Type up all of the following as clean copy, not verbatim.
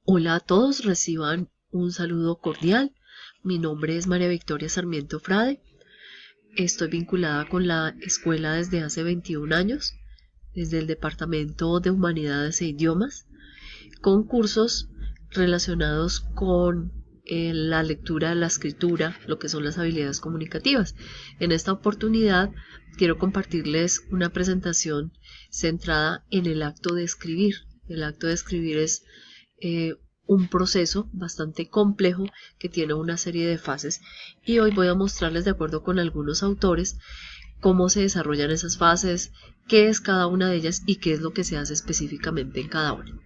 Hola a todos, reciban un saludo cordial. Mi nombre es María Victoria Sarmiento Frade. Estoy vinculada con la escuela desde hace 21 años, desde el Departamento de Humanidades e Idiomas, con cursos relacionados con la lectura, la escritura, lo que son las habilidades comunicativas. En esta oportunidad quiero compartirles una presentación centrada en el acto de escribir. El acto de escribir es un proceso bastante complejo que tiene una serie de fases y hoy voy a mostrarles, de acuerdo con algunos autores, cómo se desarrollan esas fases, qué es cada una de ellas y qué es lo que se hace específicamente en cada una.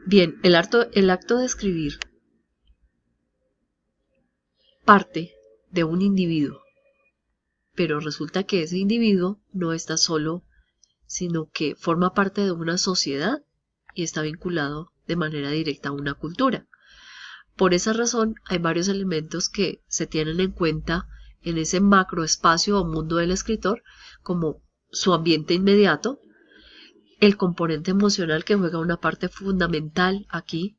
Bien, el acto de escribir parte de un individuo, pero resulta que ese individuo no está solo, sino que forma parte de una sociedad y está vinculado de manera directa a una cultura. Por esa razón, hay varios elementos que se tienen en cuenta en ese macroespacio o mundo del escritor, como su ambiente inmediato, el componente emocional que juega una parte fundamental aquí,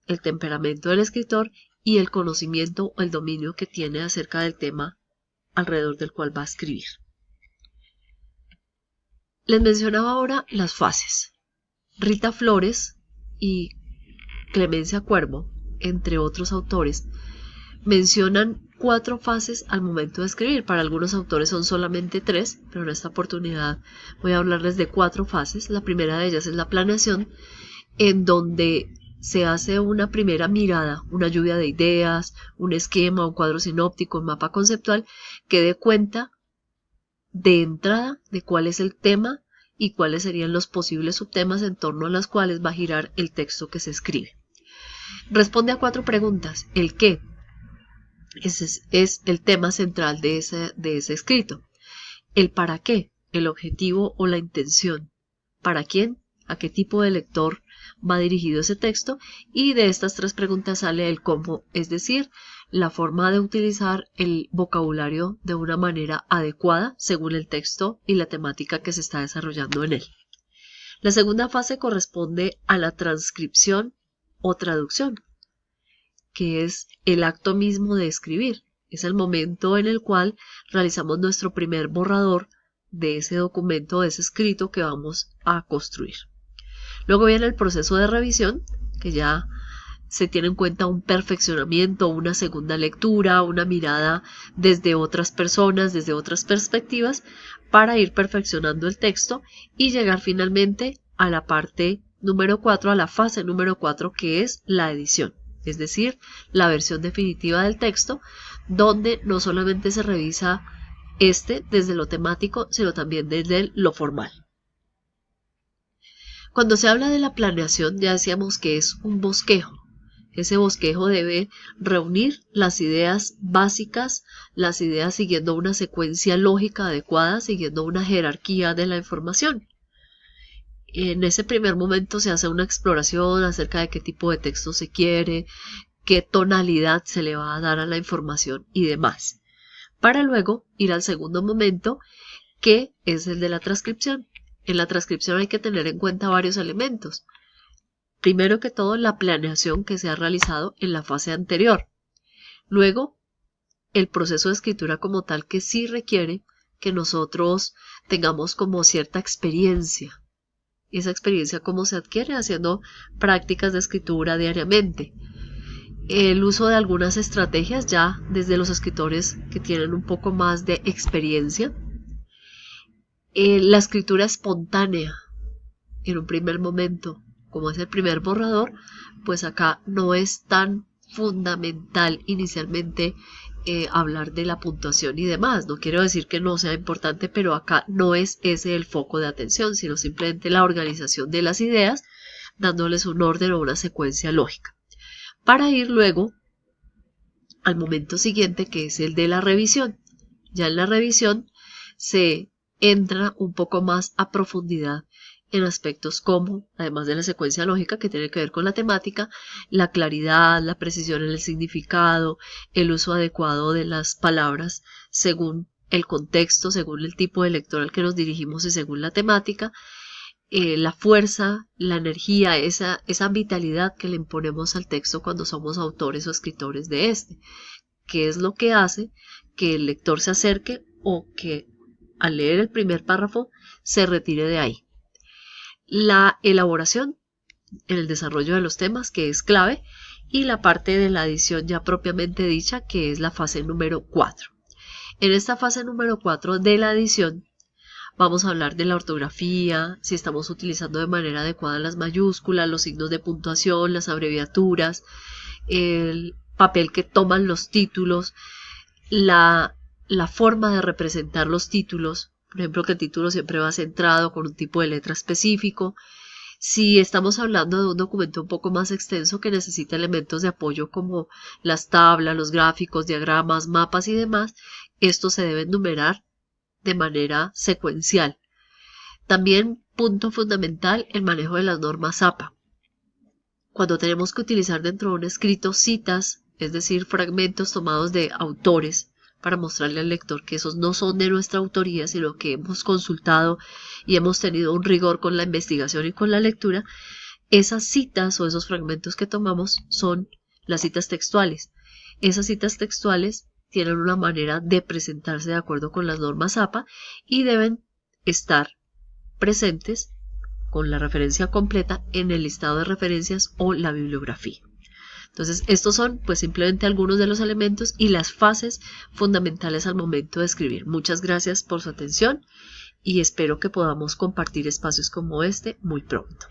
el temperamento del escritor y el conocimiento o el dominio que tiene acerca del tema alrededor del cual va a escribir. Les mencionaba ahora las fases. Rita Flores y Clemencia Cuervo, entre otros autores, mencionan 4 fases al momento de escribir. Para algunos autores son solamente 3, pero en esta oportunidad voy a hablarles de 4 fases. La primera de ellas es la planeación, en donde se hace una primera mirada, una lluvia de ideas, un esquema, un cuadro sinóptico, un mapa conceptual que dé cuenta de entrada de cuál es el tema y cuáles serían los posibles subtemas en torno a los cuales va a girar el texto que se escribe. Responde a 4 preguntas. ¿El qué? Ese es el tema central de ese escrito. El para qué, el objetivo o la intención. ¿Para quién? ¿A qué tipo de lector va dirigido ese texto? Y de estas 3 preguntas sale el cómo, es decir, la forma de utilizar el vocabulario de una manera adecuada según el texto y la temática que se está desarrollando en él. La segunda fase corresponde a la transcripción o traducción, que es el acto mismo de escribir. Es el momento en el cual realizamos nuestro primer borrador de ese documento, de ese escrito que vamos a construir. Luego viene el proceso de revisión, que ya se tiene en cuenta un perfeccionamiento, una segunda lectura, una mirada desde otras personas, desde otras perspectivas, para ir perfeccionando el texto y llegar finalmente a la parte número 4, a la fase número 4, que es la edición. Es decir, la versión definitiva del texto, donde no solamente se revisa desde lo temático, sino también desde lo formal. Cuando se habla de la planeación, ya decíamos que es un bosquejo. Ese bosquejo debe reunir las ideas básicas, las ideas siguiendo una secuencia lógica adecuada, siguiendo una jerarquía de la información. En ese primer momento se hace una exploración acerca de qué tipo de texto se quiere, qué tonalidad se le va a dar a la información y demás, para luego ir al segundo momento, que es el de la transcripción. En la transcripción hay que tener en cuenta varios elementos. Primero que todo, la planeación que se ha realizado en la fase anterior. Luego, el proceso de escritura como tal, que sí requiere que nosotros tengamos como cierta experiencia. Esa experiencia cómo se adquiere haciendo prácticas de escritura diariamente. El uso de algunas estrategias ya desde los escritores que tienen un poco más de experiencia. La escritura espontánea en un primer momento, como es el primer borrador, pues acá no es tan fundamental inicialmente hablar de la puntuación y demás. No quiero decir que no sea importante, pero acá no es ese el foco de atención, sino simplemente la organización de las ideas, dándoles un orden o una secuencia lógica. Para ir luego al momento siguiente, que es el de la revisión. Ya en la revisión se entra un poco más a profundidad en aspectos como, además de la secuencia lógica que tiene que ver con la temática, la claridad, la precisión en el significado, el uso adecuado de las palabras según el contexto, según el tipo de lector al que nos dirigimos y según la temática, la fuerza, la energía, esa vitalidad que le imponemos al texto cuando somos autores o escritores de este, que es lo que hace que el lector se acerque o que al leer el primer párrafo se retire de ahí. La elaboración en el desarrollo de los temas, que es clave, y la parte de la edición ya propiamente dicha, que es la fase número 4. En esta fase número 4 de la edición vamos a hablar de la ortografía, si estamos utilizando de manera adecuada las mayúsculas, los signos de puntuación, las abreviaturas, el papel que toman los títulos, la forma de representar los títulos, por ejemplo que el título siempre va centrado con un tipo de letra específico. Si estamos hablando de un documento un poco más extenso que necesita elementos de apoyo como las tablas, los gráficos, diagramas, mapas y demás, estos se deben numerar de manera secuencial. También, punto fundamental, el manejo de las normas APA. Cuando tenemos que utilizar dentro de un escrito citas, es decir, fragmentos tomados de autores, para mostrarle al lector que esos no son de nuestra autoría, sino que hemos consultado y hemos tenido un rigor con la investigación y con la lectura, esas citas o esos fragmentos que tomamos son las citas textuales. Esas citas textuales tienen una manera de presentarse de acuerdo con las normas APA y deben estar presentes con la referencia completa en el listado de referencias o la bibliografía. Entonces, estos son pues simplemente algunos de los elementos y las fases fundamentales al momento de escribir. Muchas gracias por su atención y espero que podamos compartir espacios como este muy pronto.